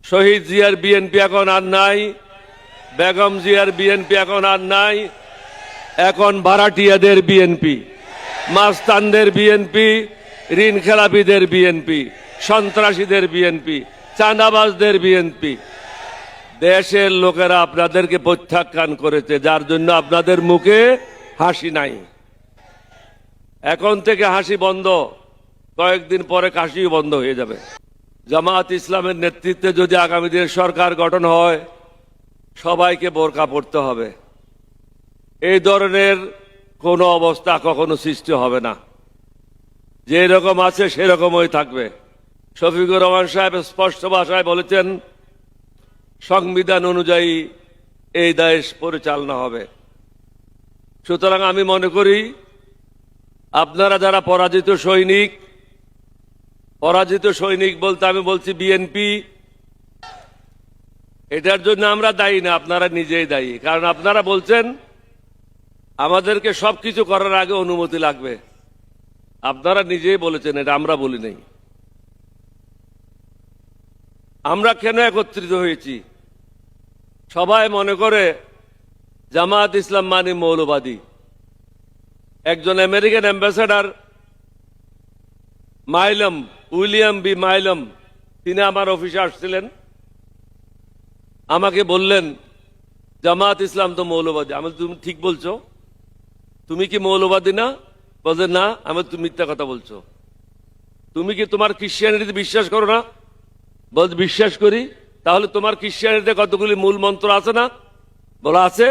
শহীদ জিয়ার বিএনপি এখন আর নাই, বেগম জিয়ার বিএনপি এখন আর নাই, এখন ভাড়াটিয়াদের বিএনপি, মাস্তানদের বিএনপি, ঋণ খেলাপিদের বিএনপি, সন্ত্রাসীদের বিএনপি, চাঁদাবাজদের বিএনপি। দেশের লোকেরা আপনাদেরকে প্রত্যাখ্যান করেছে, যার জন্য আপনাদের মুখে হাসি নাই। এখন থেকে হাসি বন্ধ, কয়েকদিন পরে কাশিও বন্ধ হয়ে যাবে। জামাত ইসলামের নেতৃত্বে যদি আগামী দিনের সরকার গঠন হয়, সবাইকে বোরকা পড়তে হবে। এই ধরনের কোনো অবস্থা কখনো সৃষ্টি হবে না, যে রকম আছে সেরকমই থাকবে। শফিকুর রহমান সাহেব স্পষ্ট ভাষায় বলেছেন, সংবিধান অনুযায়ী এই দেশ পরিচালনা হবে। সুতরাং আমি মনে করি আপনারা যারা পরাজিত সৈনিক বলতে আমি বলছি বিএনপি, এটার জন্য আমরা দায়ী না, আপনারা নিজেই দায়ী। কারণ আপনারা বলছেন আমাদেরকে সবকিছু করার আগে অনুমতি লাগবে। আপনারা নিজেই বলেছেন, এটা আমরা বলি নাই। আমরা কেন একত্রিত হয়েছি? সবাই মনে করে জামাত ইসলাম মানে মৌলবাদী। একজন আমেরিকান অ্যাম্বাসেডর উইলিয়াম বি মাইলম, তিনি আমার অফিসে আসছিলেন, আমাকে বললেন জামাত ইসলাম তো মৌলবাদী। আমি তুমি ঠিক বলছো, তুমি কি মৌলবাদী না? বলছে না। আমি তুমি মিথ্যা কথা বলছো। তুমি কি তোমার খ্রিস্টানিটিতে বিশ্বাস করো না? বলছে বিশ্বাস করি। তাহলে তোমার খ্রিস্টানিটিতে কতগুলি মূল মন্ত্র আছে না? বলা আছে।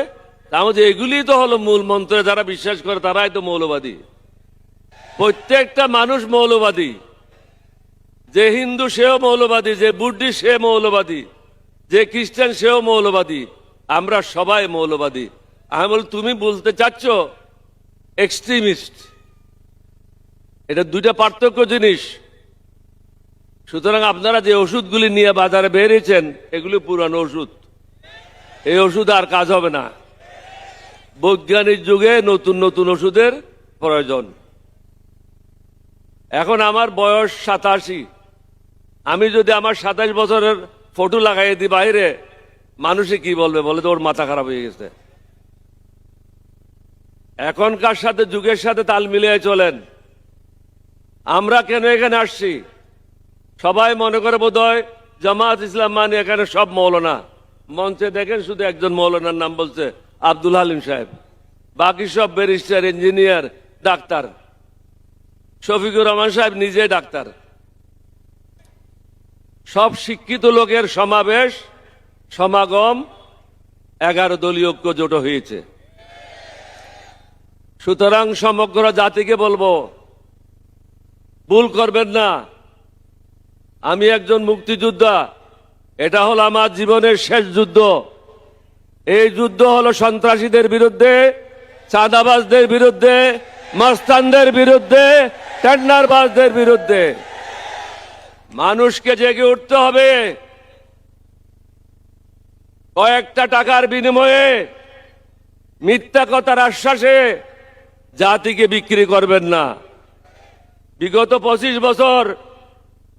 তাহলে এগুলি তো হলো মূল মন্ত্রে যারা বিশ্বাস করে তারাই তো মৌলবাদী। প্রত্যেকটা মানুষ মৌলবাদী। যে হিন্দু সেও মৌলবাদী, যে বুদ্ধিস্ট সে মৌলবাদী, যে খ্রিস্টান সেও মৌলবাদী। আমরা সবাই মৌলবাদী। আমি বল তুমি বলতে চাচ্ছ এক্সট্রিমিস্ট। এটা দুইটা পার্থক্য জিনিস। সুতরাং আপনারা যে ওষুধগুলি নিয়ে বাজারে বেরিয়েছেন, এগুলি পুরানো ওষুধ। এই ওষুধ আর কাজ হবে না। বৈজ্ঞানিক যুগে নতুন নতুন ওষুধের প্রয়োজন। এখন আমার বয়স 87। আমি যদি আমার 27 বছরের ফটো লাগাই দিই বাইরে, মানুষে কি বলবে? বলে তো ওর মাথা খারাপ হয়ে গেছে। এখনকার সাথে যুগের সাথে তাল মিলিয়ে চলেন। আমরা কেন এখানে আসছি? সবাই মনে করে বোধহয় জামাত ইসলাম মানে এখানে সব মৌলানা। মঞ্চে দেখেন শুধু একজন মৌলানার নাম বলছে, আব্দুল হালিম সাহেব। বাকি সব barrister, engineer, doctor. Shafiqur Rahman সাহেব নিজে ডাক্তার। সব শিক্ষিত লোকের সমাগম 11 দলীয় ঐক্য জোট হয়েছে। সুতরাং সমগ্র জাতিকে বলবো, ভুল করবেন না। আমি একজন মুক্তিযোদ্ধা। এটা হলো আমার জীবনের শেষ যুদ্ধ। এই যুদ্ধ হলো সন্ত্রাসীদের বিরুদ্ধে, চাঁদাবাজদের বিরুদ্ধে, মস্তানদের বিরুদ্ধে, টেন্ডারবাজদের বিরুদ্ধে। মানুষকে জেগে উঠতে হবে। কয়েকটা টাকার বিনিময়ে, মিথ্যা কথার আশ্বাসে জাতিকে বিক্রি করবেন না। বিগত 25 বছর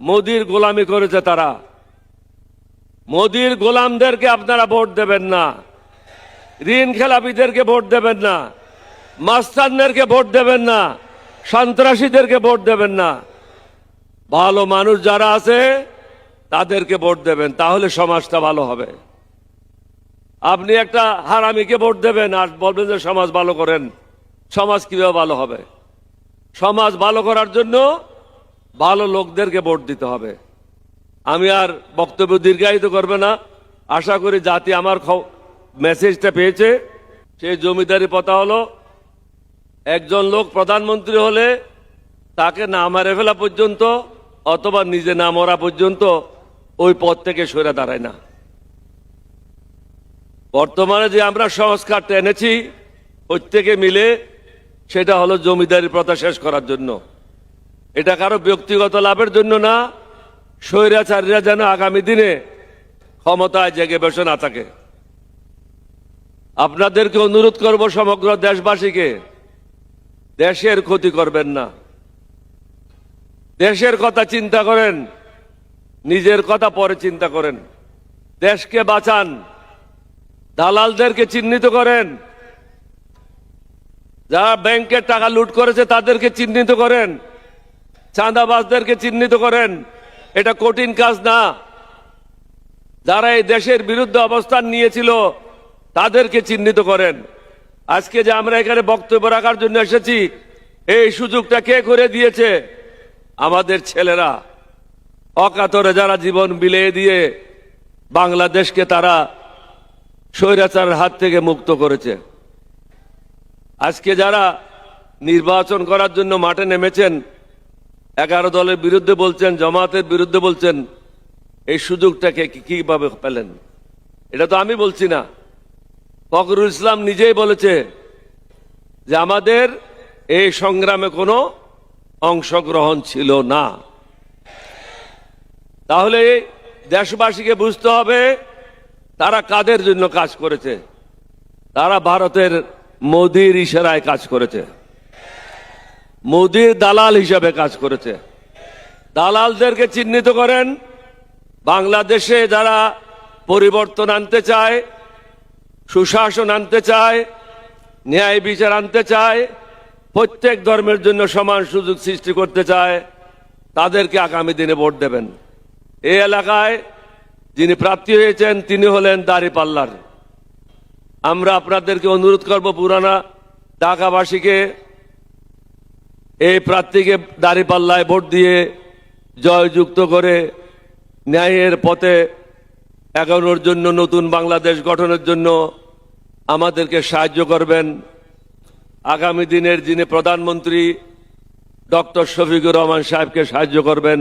মোদির গোলামি করেছে তারা। মোদির গোলামদেরকে আপনারা ভোট দেবেন না। ঋণ খেলাপিদেরকে ভোট দেবেন না। মাস্তানদেরকে ভোট দেবেন না। সন্ত্রাসীদেরকে ভোট দেবেন না। ভালো মানুষ যারা আছে তাদেরকে ভোট দেবেন, তাহলে সমাজটা ভালো হবে। আপনি একটা হারামিকে ভোট দেবেন আর বলবেন যে সমাজ ভালো করেন। সমাজ কিভাবে ভালো হবে? সমাজ ভালো করার জন্য ভালো লোকদেরকে ভোট দিতে হবে। আমি আর বক্তব্য দীর্ঘায়িত করবে না। আশা করি জাতি আমার মেসেজটা পেয়েছে। সেই জমিদারি প্রথা হলো, একজন লোক প্রধানমন্ত্রী হলে তাকে না মেরে ফেলা পর্যন্ত অথবা নিজে না মরা পর্যন্ত ওই পদ থেকে সরে দাঁড়ায় না। বর্তমানে যে আমরা সংস্কারটা এনেছি প্রত্যেকে মিলে, সেটা হলো জমিদারি প্রথা শেষ করার জন্য। এটা কারো ব্যক্তিগত লাভের জন্য না, স্বৈরাচারীরা যেন আগামী দিনে ক্ষমতায় জেগে বসে না থাকে। আপনাদেরকে অনুরোধ করব, সমগ্র দেশবাসীকে, দেশের ক্ষতি করবেন না। দেশের কথা চিন্তা করেন, নিজের কথা পরে চিন্তা করেন। দেশকে বাঁচান, দালালদেরকে চিহ্নিত করেন, যারা ব্যাংকের টাকা লুট করেছে তাদেরকে চিহ্নিত করেন, চাঁদাবাজদেরকে চিহ্নিত করেন। এটা কঠিন কাজ না। যারা এই দেশের বিরুদ্ধে অবস্থান নিয়েছিল তাদেরকে চিহ্নিত করেন। আজকে যে আমরা এখানে বক্তব্য রাখার জন্য এসেছি, এই সুযোগটা কে করে দিয়েছে? আমাদের ছেলেরা, অকাতরে যারা জীবন বিলিয়ে দিয়ে বাংলাদেশকে তারা স্বৈরাচারের হাত থেকে মুক্ত করেছে। আজকে যারা নির্বাচন করার জন্য মাঠে নেমেছেন, 11 দলের বিরুদ্ধে বলছেন, জামাতের বিরুদ্ধে বলছেন, এই সুযোগটাকে কিভাবে পেলেন? এটা তো আমি বলছি না, ফখরুল ইসলাম নিজেই বলেছে যে আমাদের এই সংগ্রামে কোনো অংশগ্রহণ ছিল না। তাহলে দেশবাসীকে বুঝতে হবে তারা কাদের জন্য কাজ করেছে। তারা ভারতের মোদির ইশারায় কাজ করেছে, মোদির দালাল হিসাবে কাজ করেছে। দালালদেরকে চিহ্নিত করেন। বাংলাদেশে যারা পরিবর্তন আনতে চায়, সুশাসন আনতে চায়, ন্যায় বিচার আনতে চায়, প্রত্যেক ধর্মের জন্য সমান সুযোগ সৃষ্টি করতে চায়, তাদেরকে আগামী দিনে ভোট দেবেন। এই এলাকায় যিনি প্রার্থী হয়েছেন তিনি হলেন দাঁড়িপাল্লার। আমরা আপনাদেরকে অনুরোধ করব, পুরানা ঢাকাবাসীকে এই প্রার্থীকে দাঁড়িপাল্লায় ভোট দিয়ে জয়যুক্ত করে ন্যায়ের পথে এগোনোর জন্য, নতুন বাংলাদেশ গঠনের জন্য আমাদেরকে সাহায্য করবেন। আগামী দিনের যিনি প্রধানমন্ত্রী ডক্টর শফিকুর রহমান সাহেবকে সাহায্য করবেন।